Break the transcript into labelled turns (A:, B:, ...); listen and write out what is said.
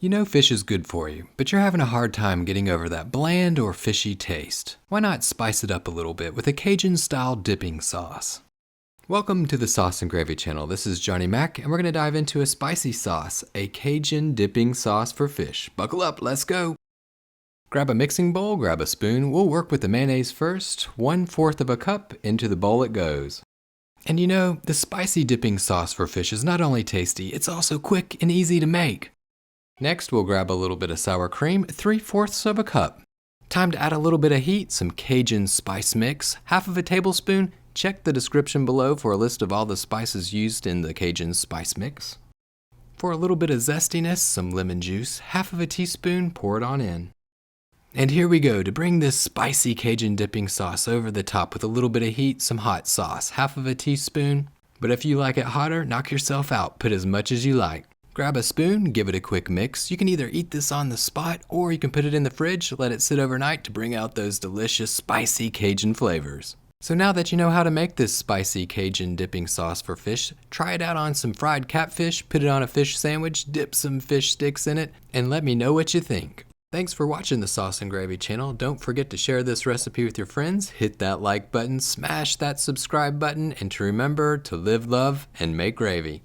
A: You know fish is good for you, but you're having a hard time getting over that bland or fishy taste. Why not spice it up a little bit with a Cajun-style dipping sauce? Welcome to the Sauce and Gravy channel. This is Johnny Mac, and we're going to dive into a spicy sauce, a Cajun dipping sauce for fish. Buckle up, let's go! Grab a mixing bowl, grab a spoon. We'll work with the mayonnaise first. 1/4 of a cup, into the bowl it goes. And you know, the spicy dipping sauce for fish is not only tasty, it's also quick and easy to make. Next, we'll grab a little bit of sour cream, 3/4 of a cup. Time to add a little bit of heat, some Cajun spice mix, 1/2 tablespoon. Check the description below for a list of all the spices used in the Cajun spice mix. For a little bit of zestiness, some lemon juice, 1/2 teaspoon, pour it on in. And here we go, to bring this spicy Cajun dipping sauce over the top with a little bit of heat, some hot sauce, 1/2 teaspoon. But if you like it hotter, knock yourself out, put as much as you like. Grab a spoon, give it a quick mix. You can either eat this on the spot or you can put it in the fridge, let it sit overnight to bring out those delicious spicy Cajun flavors. So now that you know how to make this spicy Cajun dipping sauce for fish, try it out on some fried catfish, put it on a fish sandwich, dip some fish sticks in it, and let me know what you think. Thanks for watching the Sauce and Gravy channel. Don't forget to share this recipe with your friends, hit that like button, smash that subscribe button, and to remember to live, love, and make gravy.